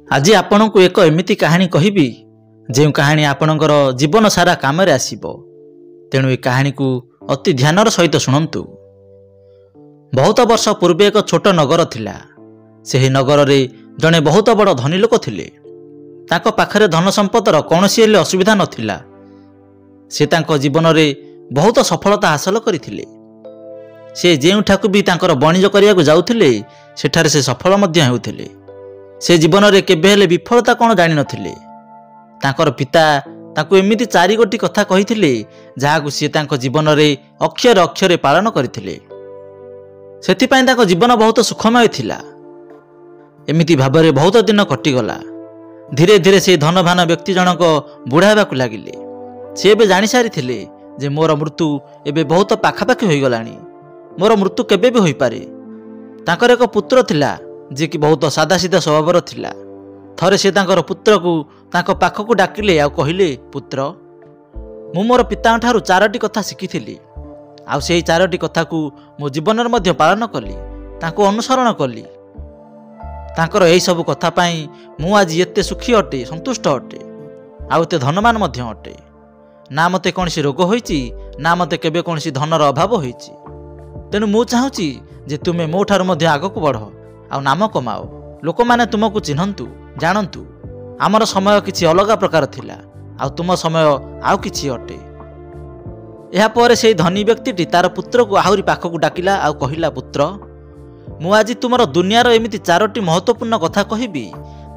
आज आपण को एक एमिति कहानी कहबी जो कहानी आपणकर जीवन सारा काम आसब। तेणु ए कहानी को अति ध्यानर सहित शुणु। बहुत वर्ष पूर्वे एक छोट नगर थिला। ସେହି ନଗରରେ ଜଣେ ବହୁତ ବଡ଼ ଧନୀ ଲୋକ ଥିଲେ। ତାଙ୍କ ପାଖରେ ଧନ ସମ୍ପଦର କୌଣସି ହେଲେ ଅସୁବିଧା ନଥିଲା। ସେ ତାଙ୍କ ଜୀବନରେ ବହୁତ ସଫଳତା ହାସଲ କରିଥିଲେ। ସେ ଯେଉଁଠାକୁ ବି ତାଙ୍କର ବଣିଜ କରିବାକୁ ଯାଉଥିଲେ ସେଠାରେ ସେ ସଫଳ ମଧ୍ୟ ହେଉଥିଲେ। ସେ ଜୀବନରେ କେବେ ହେଲେ ବିଫଳତା କ'ଣ ଜାଣିନଥିଲେ। ତାଙ୍କର ପିତା ତାଙ୍କୁ ଏମିତି 4 ଗୋଟି କଥା କହିଥିଲେ ଯାହାକୁ ସେ ତାଙ୍କ ଜୀବନରେ ଅକ୍ଷରେ ଅକ୍ଷରେ ପାଳନ କରିଥିଲେ। ସେଥିପାଇଁ ତାଙ୍କ ଜୀବନ ବହୁତ ସୁଖମୟ ଥିଲା। एमिति भाବରେ बहुत दिन कटिगला। धीरे धीरे से धनवान व्यक्ति जनक बुढ़ा हेबाकु लागिले। से एबे जानि सारिथिले जे मोर मृत्यु एबे बहुत पाखापाखि होइगलानी। मोर मृत्यु केबे भी होई पारे। तांकर एक पुत्र थिला जे कि बहुत सादासीधा स्वभावर थिला। थरे से तांकर पुत्र को तांको पाखकु डाकिले आ कहिले, पुत्र मु मोर पिता ठारू 4टी कथा शिखिथिली। आ सेही 4टी कथा को मो जीवनर मध्य पालन कली, तांको अनुसरण कली। तांकर एही सब कथा पाई मु आज एते सुखी अटे, संतुष्ट अटे, आ एते धनवान मध्य अटे। ना मते कोनसी रोग होईची, ना मते केबे कोनसी धनर अभाव होईची। तेणु मु चाहूची जे तुमे मो ठारू मध्य आगकु बढ़ आ नाम कमाओ। लोक माने तुमको चिन्हंतु, जानंतु। आमर समय किछि अलगा प्रकार थिला, आ तुम समय आउ किछि अटे। एहा परे सेही धनी व्यक्तिटी तार पुत्र को आहुरी पाखकु डाकिला आ कहिला, पुत्र मु आज तुमर दुनियार एमिति 4टी महत्वपूर्ण कथा कहबी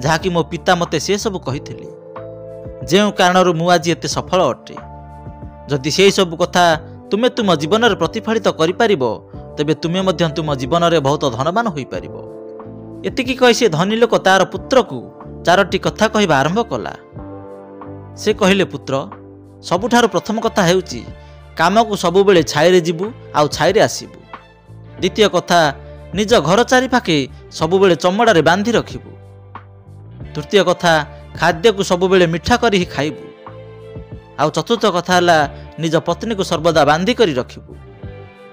जहाँकि मो पिता मते से सब कहिथिले। जेउ कारणरू मु आज एते सफल अटे। जदि से सब कथा तुमे तुम जीवन में प्रतिफलित करि पारिबो तबे तुमे मध्य तुम जीवन में बहुत धनवान होई पारिबो। एतिकी कहि से धनी लोक तार पुत्र को 4टी कथा कहबा आरंभ कला। से कहिले, पुत्र सबुठारु प्रथम कथा हेउची काम को सबु बेले छाईरे जीवु आउ छाईरे आसीबु। द्वितीय कथा निज घर चारिपाखे सबुबेले चमड़ारे बांधि रखिबु। तृतीय कथा खाद्य को सबुबेले मिठा करी खाइबु। आउ चतुर्थ कथा हला निज पत्नी को सर्वदा बांधि करी रखिबु।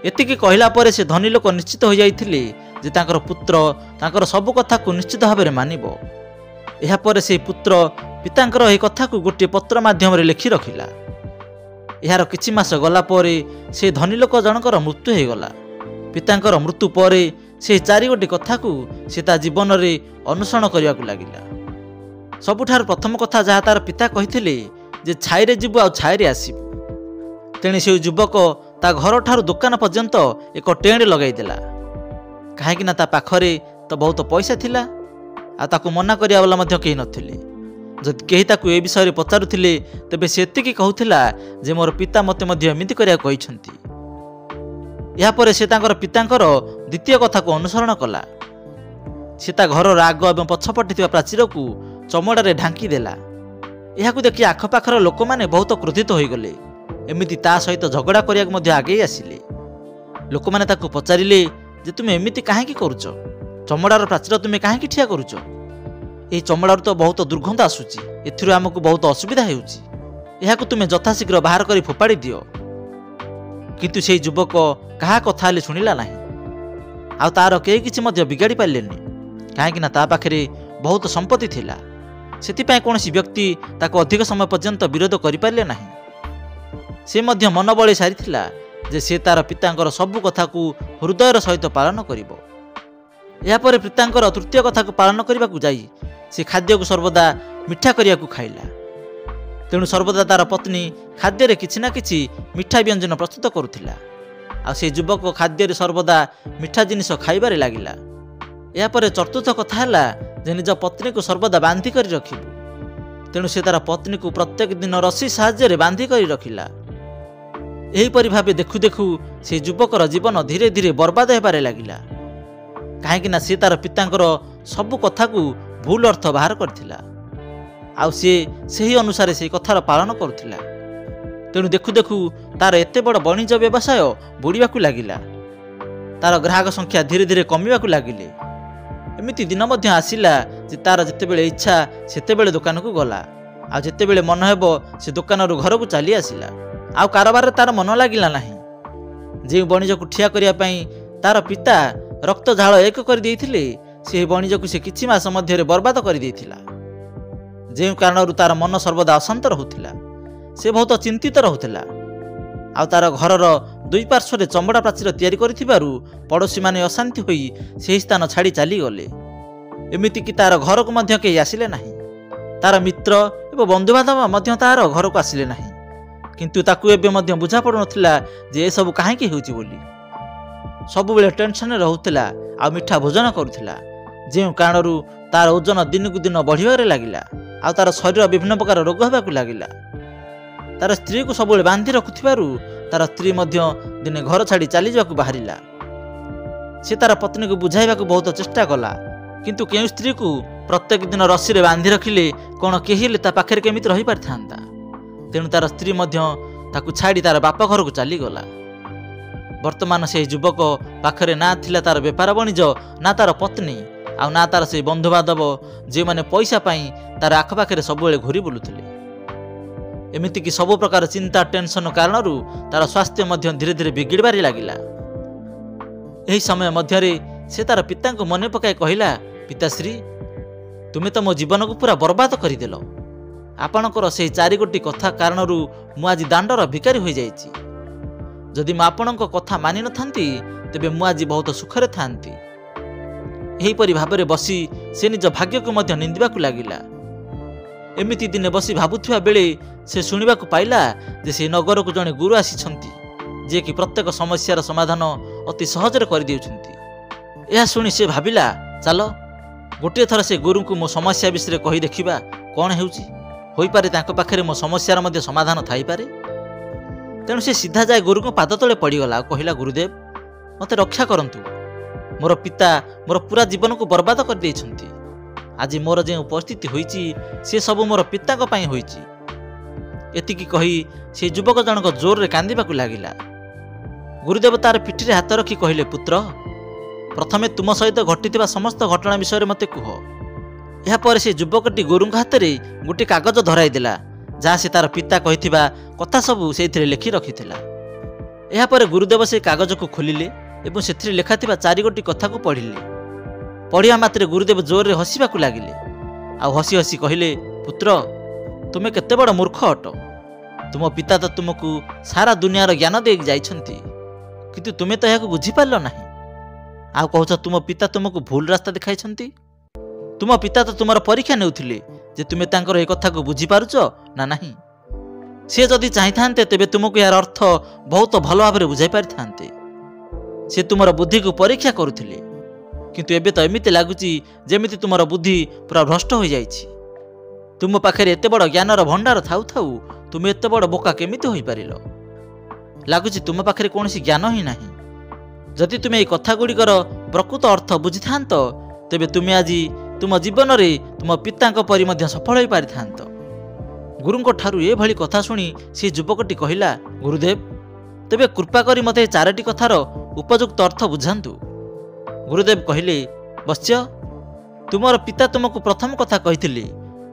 एतिकी कहिला परे से धनी लोक निश्चित हो जाइथिले जे तांकर पुत्र तांकर सब कथा को निश्चित भाबरे मानिबो। एहा परे से पुत्र पितांकर एही कथा को गोटे पत्र माध्यम रे लिखि रखिला। एहार किछि मास गला परे से धनी लोक जनकर मृत्यु हे गला। पितांकर मृत्यु परे से 4 गोटी कथा को से ता जीवन रे अनुसरण करने को लगिला। सबुठार प्रथम कथा जहाँ तार पिता कहिथिले जे छाईरे जीवु आ छाईरे आसीबु। तेणे से युवक ता घर ठारू दुकान पर्यंत एक टेंट लगाई देला। काहेकि ना ता पाखरे तो बहुत पैसा थिला आ ताकू मना करिया वाला मध्य केही नथिले। जदि केही ताकू ए विषय रे पचारुथिले तबे से एतिकी कहूथिला जे मोर पिता मते मध्य एमिति करिया कहिसंती। या परे से तांकर पितांकर द्वितीय कथा को अनुसरण कला। से ता घर आग एवं पछपटे थिबा प्राचीर को चमड़ारे ढांकी देला। एहाकु देखि आखपाखर लोक माने बहुत क्रोधित होई गले। एमिति ता सहित झगड़ा करिया मध्य आगे आसिले। लोक माने ताकू पचारिले जे तुमे एमिति काहेकि करूछ? चमड़ार प्राचीर तुमे काहेकि ठिया करूछ? एही चमड़ार तो बहुत दुर्गंध आसुची। एथिरु हमकु बहुत असुविधा हेउची। एहाकु तुमे यथाशीघ्र बाहर करी फोपाड़ी दियो। किंतु से युवक कहा कथा हेले शुणिला नाही। आ तार केही किछि मध्य बिगाड़ी पारलेनी। काहेकि ना ता पाखरे बहुत संपत्ति थिला। सेतिपाई कोनसी व्यक्ति ताको अधिक समय पर्यंत विरोध करि पारले नाही। से मध्य मन बळे सारिथिला जे से तार पितांकर सब कथा को हृदयर सहित पालन करिवो। या परे पितांकर तृतीय कथा को पालन करबा को जाई से खाद्य को सर्वदा मिठा करिया को खाइला। तेणु सर्वदा तार पत्नी खाद्य रे किछि ना किछि मिठा व्यंजन प्रस्तुत करुथिला। आ से युवक खाद्य रे सर्वदा मिठा जिनिस खाइबारे लागिला। या परे चतुर्थ कथा हला जे निज पत्नी को सर्वदा बांधि करी रखिबु। तेणु से तार पत्नी को प्रत्येक दिन रस्सी साहाय्य रे बांधि करी रखिला। एही परि भाबे देखु देखु से युवकर जीवन धीरे धीरे बर्बाद हेबारे लागिला। काहेकि ना से तार पितांकर सब कथा को भूल अर्थ बाहर करथिला। आउ से अनुसार से कथार पालन करुथिला। तेणु देखु देखु तार एते बड़ वाणिज्य व्यवसाय बुड़ीबाकु लागिला। तार ग्राहक संख्या धीरे धीरे कमिबाकु लागिले। एमिति दिन मध्य आसिला जे तार जेतेबेले इच्छा सेतेबेले दुकान को गला। आ जेतेबेले मन हेबो से दुकान रु घर को चली आसिला। आ कारोबार तार मन लागिला नाही। जे वाणिज्य को ठिया करिया पई तार पिता रक्त झाड़ एक कर देइथिले से बणिजक से किछि मास मध्य बर्बाद कर देथिला। जे कारण तार मन सर्वदा अशांत रहुथिला। से बहुत चिंतित रहुथिला। आ तार घरर दुई पार्श्व चमड़ा प्राचीर तैयारी करिथिबारु पड़ोशी माने अशांति होई सेही स्थान छाड़ी चली गले। एमिति कि तार घर को मध्य केही आसिले नाही। तार मित्र एवं बंधुबांधव मध्य तार घर को आसिले नाही। किंतु ताकू एबे मध्य बुझा पड़ु नथिला जे ए सब काहेकि हेउची बोली। सब बेले टेंशन रहुथिला आ मिठा भोजन करुथिला। जे कारणरू तार ओजन दिनकु दिन बढ़िबारे लागिला। आ तार शरीर विभिन्न प्रकार रोग होबाकू लागिला। तार स्त्री को सब बांधि रखुथिबारु तार स्त्री मध्य दिने घर छाड़ी चली जाकू बाहरिला। से तार पत्नी को बुझाइबाकू बहुत चेष्टा कला। किंतु केउ स्त्री को प्रत्येक दिन रस्सी रे बांधि रखिले कोन केहिले ता पाखरे केमिति रहि पारथांता। तेणु तार स्त्री मध्य ताकू छाड़ी तार बापा घर को चली गला। वर्तमान से युवक पाखरे ना थिला तार व्यापार वाणिज, ना तार पत्नी, आ ना तार से बंधुबांधव जे माने पैसा पाई तार आखपाखे सबुले घूरी बुलुथिले। एमिति कि सब प्रकार चिंता टेंशन कारणरू तार स्वास्थ्य मध्य धीरे धीरे बिगिड़बारे लागिला। एही समय मध्यरे से तार पिता को मन पकाई कहिला, पिताश्री तुमे तो मो जीवन को पूरा बर्बाद करदेल। आपणकर से 4 गोटी कथा कारणरू मु आज दांडर भिकारी हो जाइछि। जदि मु आपणक कथा मानि न थांती तेबे मु आज बहुत सुखरे थांती। एहीपरि भाबरे बसी से निज भाग्य को मध्य निंदिबाकू लागिला। एमिति दिने बसी भाबुथिबा बेले से शुणिबाकू पाइला जे से नगर को जने गुरु आसीछंती, जे कि प्रत्येक समस्यार समाधान अति सहजरे कर देउछंती। यह शुणी से भाबिला, चलो गोटे थर से गुरु को मो समस्या विषय कही देखिबा कौन हेउची। होई पारे तांको पाखरे मो समस्यार मध्य समाधान थाई पारे। तेणु से सीधा जाए गुरु को पाद तले पड़ीगला। कहिला, गुरुदेव मते रक्षा करंतु। मोर पिता मोर पूरा जीवन को बर्बाद कर देइछंती। आज मोर जे परिस्थिति होईची से सब मोर पिता को पई होईची। एतिकी कही से युवक जनक जोर रे कांदिबाकू लागिला। गुरुदेव तार पिठी रे हाथ रखी कहिले, पुत्र प्रथमे तुम सहित घटिथिबा समस्त घटना विषय मते कुह। या पर से युवकटी गुरु हाथ रे गोटे कागज धराई देला, जहाँ से तार पिता कहिथिबा कथा सब सेथिरे लिखि रखिथिला। या पर गुरुदेव से कागज को खोलिले एवं सेथिरे लेखाथिबा 4 गोटी कथा को पढ़िले। पढ़िया मात्रे गुरुदेव जोर रे हसिबाकू लागिले। आ हसी हसी कहिले, पुत्र तुमे केते बड़ मूर्ख अट। तुम पिता तो तुमको सारा दुनियार ज्ञान दे जाइछंती, किंतु तुमे तो याकू बुझी पारलो नाही। आ कहूछ तुम पिता तुमको भूल रास्ता देखाइछंती। तुम पिता तो तुमर परीक्षा नेउथिले जे तुमे तांकर ए कथा को बुझी पारुछ ना नाही। से जदि चाहिथांते तेबे तुमको यार अर्थ बहुत भल भाबरे बुझाई पारिथांते। से तुमर बुद्धि को परीक्षा करुथिले, किंतु एबे तो एमिति लागुची जेमिति तुमर बुद्धि पूरा भ्रष्ट हो जाइछि। तुम पाखरे एते बड़ ज्ञानर भंडार थाउ थाउ तुमे एते बड़ बोका केमिति होई पारिलो। लागुची तुम पाखरे कोनसी ज्ञान ही नाही। जदि तुमे ए कथा गुड़िकर प्रकृत अर्थ बुझिथांत तेबे तुमे आज तुम जीवन रे तुम पितांक परि मध्य सफल होई पारिथांत। गुरुंक ठारू ए भली कथा सुनी से युवकटी कहिला, गुरुदेव तेबे कृपा करी मते 4टी कथार उपयुक्त अर्थ बुझांतु। गुरुदेव कहिले, वत्स्य तुमर पिता तुमको प्रथम कथा कहिथिले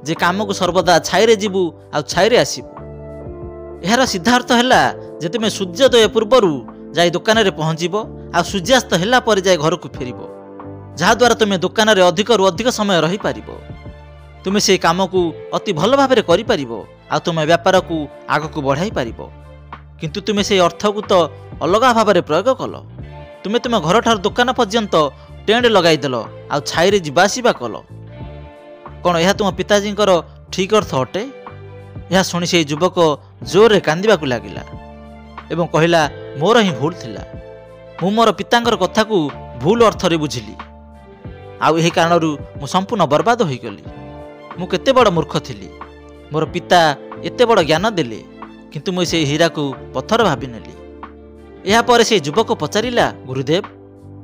जे काम को सर्वदा छाईरे जीवु आ छाईरे आसीबु। एहार सिद्धार्थ हैला जे तुमे सूर्योदय पूर्वरु जाई दुकान रे पहुंचीबो आ सूर्यास्त हैला पर जाई घर को फेरिबो, जहा द्वारा तुमे दुकान रे अधिक रु अधिक समय रही पारिबो। तुमे से काम को अति भल भाबरे करि पारिबो आ तुमे व्यापार को आग को बढ़ाई पारिबो। किंतु तुमे से अर्थ को तो अलगा भाबरे प्रयोग कल। तुमे तुम घर ठार दुकान पर्यंत टेंट लगाई देल आ छाईरे जीवासीबा कल। कौन यह तुम पिताजी ठीक अर्थ अटे? यह शुणी से युवक जोर रे कांदिबाकू लागिला एवं कहिला, मोर ही भूल थिला। मु मोर पितांकर कथा को भूल अर्थ रे बुझिली। आउ एही कारणरू मु संपूर्ण बर्बाद होई गली। मु केते बड़ मूर्ख थिली। मोर पिता एते बड़ ज्ञान देले, किंतु मु से हीरा को पत्थर भाबी नेली। एहा पर से युवक पचारिला, गुरुदेव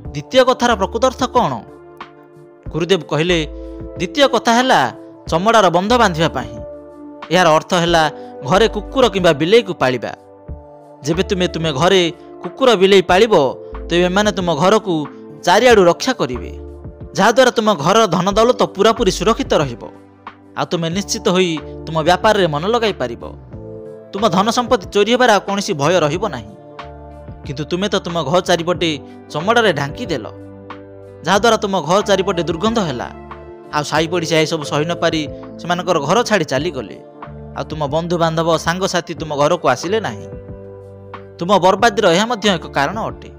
द्वितीय कथार प्रकृत अर्थ कौन? गुरुदेव कहिले, द्वितीय कथा हैला चमड़ार बंध बांधिबा पाही। यार अर्थ हैला घरे कुकुर किंबा बिलेई को पालिबा। जेबे तुमे घरे कुकुर बिलेई पालिबो तेबे माने तुम घर को चारिआडू रक्षा करिवे, जहा द्वारा तुम घर धन दौलत पूरापूरी सुरक्षित रहिबो। आ तुमे निश्चित होई तुम व्यापार रे मन लगाई पारिबो। तुम धन संपत्ति चोरी हेबार कोनोसी भय रहिबो नाही। किंतु तुमे तो तुम घर चारिपटे चमड़ारे ढांकी देल। ଯାହାଦ୍ୱାରା ତୁମ ଘର ଚାରିପଟେ ଦୁର୍ଗନ୍ଧ ହେଲା। ଆଉ ସାହି ପଡ଼ିଶା ଏସବୁ ସହି ନ ପାରି ସେମାନଙ୍କର ଘର ଛାଡ଼ି ଚାଲିଗଲେ। ଆଉ ତୁମ ବନ୍ଧୁବାନ୍ଧବ ସାଙ୍ଗସାଥି ତୁମ ଘରକୁ ଆସିଲେ ନାହିଁ। ତୁମ ବର୍ବାଦୀର ଏହା ମଧ୍ୟ ଏକ କାରଣ ଅଟେ।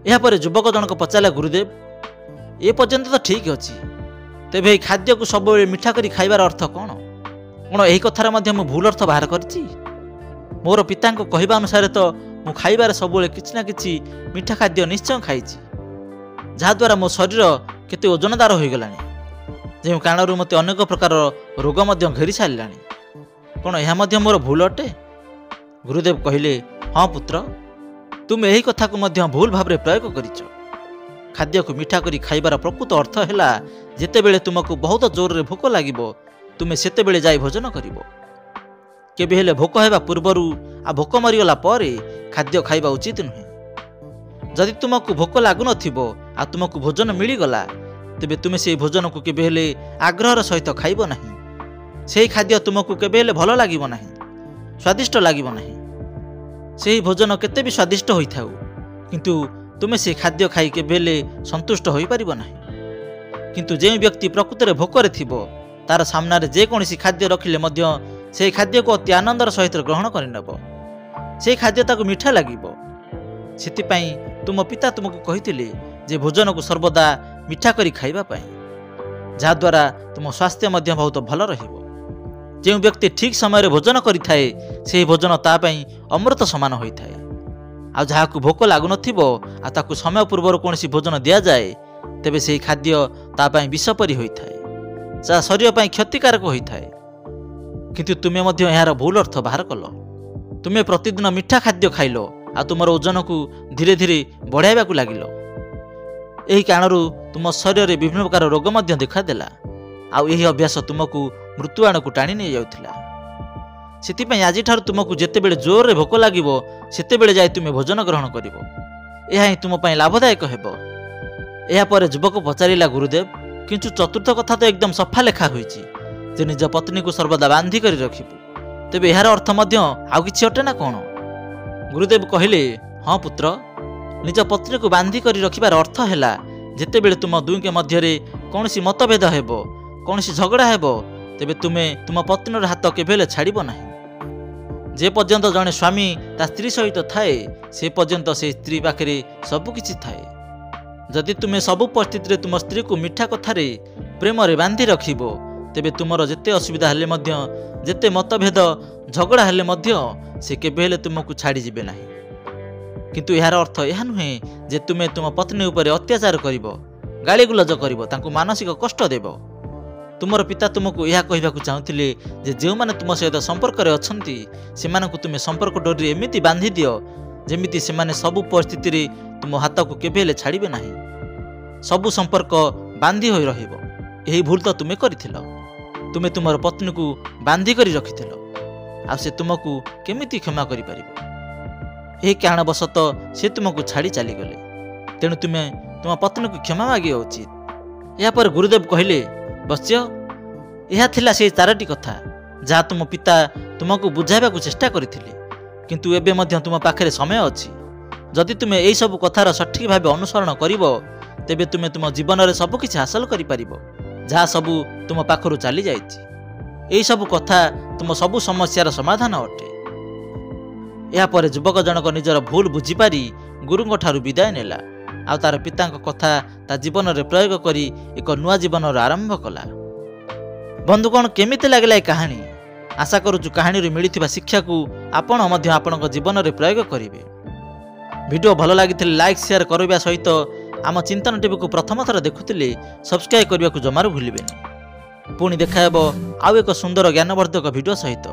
ଏହାପରେ ଯୁବକ ଜଣକ ପଚାରିଲା, ଗୁରୁଦେବ, ଏ ପର୍ଯ୍ୟନ୍ତ ତ ଠିକ୍ ଅଛି, ତେବେ ଏହି ଖାଦ୍ୟକୁ ସବୁବେଳେ ମିଠା କରି ଖାଇବାର ଅର୍ଥ କ'ଣ? କ'ଣ ଏହି କଥାର ମଧ୍ୟ ମୁଁ ଭୁଲ ଅର୍ଥ ବାହାର କରିଛି? ମୋର ପିତାଙ୍କ କହିବା ଅନୁସାରେ ତ ମୁଁ ଖାଇବାରେ ସବୁବେଳେ କିଛି ନା କିଛି ମିଠା ଖାଦ୍ୟ ନିଶ୍ଚୟ ଖାଇଛି, ଯାହାଦ୍ୱାରା ମୋ ଶରୀର କେତେ ଓଜନଦାର ହୋଇଗଲାଣି, ଯେଉଁ କାରଣରୁ ମୋତେ ଅନେକ ପ୍ରକାର ରୋଗ ମଧ୍ୟ ଘେରି ସାରିଲାଣି। କ'ଣ ଏହା ମଧ୍ୟ ମୋର ଭୁଲ ଅଟେ? ଗୁରୁଦେବ କହିଲେ, ହଁ ପୁତ୍ର, ତୁମେ ଏହି କଥାକୁ ମଧ୍ୟ ଭୁଲ ଭାବରେ ପ୍ରୟୋଗ କରିଛ। ଖାଦ୍ୟକୁ ମିଠା କରି ଖାଇବାର ପ୍ରକୃତ ଅର୍ଥ ହେଲା, ଯେତେବେଳେ ତୁମକୁ ବହୁତ ଜୋରରେ ଭୋକ ଲାଗିବ ତୁମେ ସେତେବେଳେ ଯାଇ ଭୋଜନ କରିବ। କେବେ ହେଲେ ଭୋକ ହେବା ପୂର୍ବରୁ ଆଉ ଭୋକ ମରିଗଲା ପରେ ଖାଦ୍ୟ ଖାଇବା ଉଚିତ ନୁହେଁ। ଯଦି ତୁମକୁ ଭୋକ ଲାଗୁନଥିବ ଆଉ ତୁମକୁ ଭୋଜନ ମିଳିଗଲା, ତେବେ ତୁମେ ସେହି ଭୋଜନକୁ କେବେ ହେଲେ ଆଗ୍ରହର ସହିତ ଖାଇବ ନାହିଁ। ସେହି ଖାଦ୍ୟ ତୁମକୁ କେବେ ହେଲେ ଭଲ ଲାଗିବ ନାହିଁ, ସ୍ୱାଦିଷ୍ଟ ଲାଗିବ ନାହିଁ। ସେହି ଭୋଜନ କେତେ ବି ସ୍ୱାଦିଷ୍ଟ ହୋଇଥାଉ, କିନ୍ତୁ ତୁମେ ସେହି ଖାଦ୍ୟ ଖାଇ କେବେ ହେଲେ ସନ୍ତୁଷ୍ଟ ହୋଇପାରିବ ନାହିଁ। କିନ୍ତୁ ଯେଉଁ ବ୍ୟକ୍ତି ପ୍ରକୃତରେ ଭୋକରେ ଥିବ, ତାର ସାମ୍ନାରେ ଯେକୌଣସି ଖାଦ୍ୟ ରଖିଲେ ମଧ୍ୟ ସେହି ଖାଦ୍ୟକୁ ଅତି ଆନନ୍ଦର ସହିତ ଗ୍ରହଣ କରିନେବ। ସେହି ଖାଦ୍ୟ ତାକୁ ମିଠା ଲାଗିବ। ସେଥିପାଇଁ ତୁମ ପିତା ତୁମକୁ କହିଥିଲେ ଯେ ଭୋଜନକୁ ସର୍ବଦା ମିଠା କରି ଖାଇବା ପାଇଁ, ଯାହାଦ୍ୱାରା ତୁମ ସ୍ୱାସ୍ଥ୍ୟ ମଧ୍ୟ ବହୁତ ଭଲ ରହିବ। ଯେଉଁ ବ୍ୟକ୍ତି ଠିକ୍ ସମୟରେ ଭୋଜନ କରିଥାଏ, ସେହି ଭୋଜନ ତା ପାଇଁ ଅମୃତ ସମାନ ହୋଇଥାଏ। ଆଉ ଯାହାକୁ ଭୋକ ଲାଗୁନଥିବ ଆଉ ତାକୁ ସମୟ ପୂର୍ବରୁ କୌଣସି ଭୋଜନ ଦିଆଯାଏ, ତେବେ ସେହି ଖାଦ୍ୟ ତା ପାଇଁ ବିଷ ପରି ହୋଇଥାଏ, ଯାହା ଶରୀର ପାଇଁ କ୍ଷତିକାରକ ହୋଇଥାଏ। କିନ୍ତୁ ତୁମେ ମଧ୍ୟ ଏହାର ଭୁଲ ଅର୍ଥ ବାହାର କଲ। ତୁମେ ପ୍ରତିଦିନ ମିଠା ଖାଦ୍ୟ ଖାଇଲ ଆଉ ତୁମର ଓଜନକୁ ଧୀରେ ଧୀରେ ବଢ଼ାଇବାକୁ ଲାଗିଲ। ଏହି କାରଣରୁ ତୁମ ଶରୀରରେ ବିଭିନ୍ନ ପ୍ରକାର ରୋଗ ମଧ୍ୟ ଦେଖାଦେଲା। ଆଉ ଏହି ଅଭ୍ୟାସ ତୁମକୁ ମୃତ୍ୟୁ ଆଡ଼କୁ ଟାଣି ନେଇଯାଉଥିଲା। ସେଥିପାଇଁ ଆଜିଠାରୁ ତୁମକୁ ଯେତେବେଳେ ଜୋରରେ ଭୋକ ଲାଗିବ, ସେତେବେଳେ ଯାଇ ତୁମେ ଭୋଜନ ଗ୍ରହଣ କରିବ। ଏହା ହିଁ ତୁମ ପାଇଁ ଲାଭଦାୟକ ହେବ। ଏହାପରେ ଯୁବକ ପଚାରିଲା, ଗୁରୁଦେବ, କିନ୍ତୁ ଚତୁର୍ଥ କଥା ତ ଏକଦମ ସଫା ଲେଖା ହୋଇଛି ଯେ ନିଜ ପତ୍ନୀକୁ ସର୍ବଦା ବାନ୍ଧି କରି ରଖିବୁ। ତେବେ ଏହାର ଅର୍ଥ ମଧ୍ୟ ଆଉ କିଛି ଅଟେ ନା କ'ଣ? ଗୁରୁଦେବ କହିଲେ, ହଁ ପୁତ୍ର, ନିଜ ପତ୍ନୀକୁ ବାନ୍ଧି କରି ରଖିବାର ଅର୍ଥ ହେଲା, ଯେତେବେଳେ ତୁମ ଦୁହିଁଙ୍କ ମଧ୍ୟରେ କୌଣସି ମତଭେଦ ହେବ, କୌଣସି ଝଗଡ଼ା ହେବ, ତେବେ ତୁମେ ତୁମ ପତ୍ନୀର ହାତ କେବେ ହେଲେ ଛାଡ଼ିବ ନାହିଁ। ଯେ ପର୍ଯ୍ୟନ୍ତ ଜଣେ ସ୍ୱାମୀ ତା ସ୍ତ୍ରୀ ସହିତ ଥାଏ, ସେ ପର୍ଯ୍ୟନ୍ତ ସେ ସ୍ତ୍ରୀ ପାଖରେ ସବୁକିଛି ଥାଏ। ଯଦି ତୁମେ ସବୁ ପରିସ୍ଥିତିରେ ତୁମ ସ୍ତ୍ରୀକୁ ମିଠା କଥାରେ ପ୍ରେମରେ ବାନ୍ଧି ରଖିବ, ତେବେ ତୁମର ଯେତେ ଅସୁବିଧା ହେଲେ ମଧ୍ୟ, ଯେତେ ମତଭେଦ ଝଗଡ଼ା ହେଲେ ମଧ୍ୟ ସେ କେବେ ହେଲେ ତୁମକୁ ଛାଡ଼ିଯିବେ ନାହିଁ। କିନ୍ତୁ ଏହାର ଅର୍ଥ ଏହା ନୁହେଁ ଯେ ତୁମେ ତୁମ ପତ୍ନୀ ଉପରେ ଅତ୍ୟାଚାର କରିବ, ଗାଳିଗୁଲଜ କରିବ, ତାଙ୍କୁ ମାନସିକ କଷ୍ଟ ଦେବ। ତୁମର ପିତା ତୁମକୁ ଏହା କହିବାକୁ ଚାହୁଁଥିଲେ ଯେ ଯେଉଁମାନେ ତୁମ ସହିତ ସମ୍ପର୍କରେ ଅଛନ୍ତି, ସେମାନଙ୍କୁ ତୁମେ ସମ୍ପର୍କ ଡୋରିରେ ଏମିତି ବାନ୍ଧି ଦିଅ ଯେମିତି ସେମାନେ ସବୁ ପରିସ୍ଥିତିରେ ତୁମ ହାତକୁ କେବେ ହେଲେ ଛାଡ଼ିବେ ନାହିଁ। ସବୁ ସମ୍ପର୍କ ବାନ୍ଧି ହୋଇ ରହିବ। ଏହି ଭୁଲ ତ ତୁମେ କରିଥିଲ। ତୁମେ ତୁମର ପତ୍ନୀକୁ ବାନ୍ଧି କରି ରଖିଥିଲ, ଆଉ ସେ ତୁମକୁ କେମିତି କ୍ଷମା କରିପାରିବ? ଏହି କାରଣବଶତଃ ସେ ତୁମକୁ ଛାଡ଼ି ଚାଲିଗଲେ। ତେଣୁ ତୁମେ ତୁମ ପତ୍ନୀକୁ କ୍ଷମା ମାଗିବା ଉଚିତ। ଏହାପରେ ଗୁରୁଦେବ କହିଲେ, ବତ୍ସ, ଏହା ଥିଲା ସେହି 4ଟି କଥା ଯାହା ତୁମ ପିତା ତୁମକୁ ବୁଝାଇବାକୁ ଚେଷ୍ଟା କରିଥିଲେ। କିନ୍ତୁ ଏବେ ମଧ୍ୟ ତୁମ ପାଖରେ ସମୟ ଅଛି। ଯଦି ତୁମେ ଏହିସବୁ କଥାର ସଠିକ୍ ଭାବେ ଅନୁସରଣ କରିବ, ତେବେ ତୁମେ ତୁମ ଜୀବନରେ ସବୁକିଛି ହାସଲ କରିପାରିବ, ଯାହା ସବୁ ତୁମ ପାଖରୁ ଚାଲିଯାଇଛି। ଏହିସବୁ କଥା ତୁମ ସବୁ ସମସ୍ୟାର ସମାଧାନ ଅଟେ। ଏହାପରେ ଯୁବକ ଜଣକ ନିଜର ଭୁଲ ବୁଝିପାରି ଗୁରୁଙ୍କ ଠାରୁ ବିଦାୟ ନେଲା, ଆଉ ତାର ପିତାଙ୍କ କଥା ତା ଜୀବନରେ ପ୍ରୟୋଗ କରି ଏକ ନୂଆ ଜୀବନର ଆରମ୍ଭ କଲା। ବନ୍ଧୁଗଣ, କେମିତି ଲାଗିଲା ଏ କାହାଣୀ? ଆଶା କରୁଛୁ କାହାଣୀରୁ ମିଳିଥିବା ଶିକ୍ଷାକୁ ଆପଣ ମଧ୍ୟ ଆପଣଙ୍କ ଜୀବନରେ ପ୍ରୟୋଗ କରିବେ। ଭିଡ଼ିଓ ଭଲ ଲାଗିଥିଲେ ଲାଇକ୍ ସେୟାର କରିବା ସହିତ ଆମ ଚିନ୍ତନ ଟିଭିକୁ ପ୍ରଥମ ଥର ଦେଖୁଥିଲେ ସବସ୍କ୍ରାଇବ୍ କରିବାକୁ ଜମାରୁ ଭୁଲିବେନି। ପୁଣି ଦେଖାହେବ ଆଉ ଏକ ସୁନ୍ଦର ଜ୍ଞାନବର୍ଦ୍ଧକ ଭିଡ଼ିଓ ସହିତ।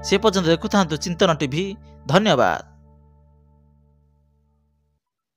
ସେ ପର୍ଯ୍ୟନ୍ତ ଦେଖୁଥାନ୍ତୁ ଚିନ୍ତନ ଟିଭି। ଧନ୍ୟବାଦ।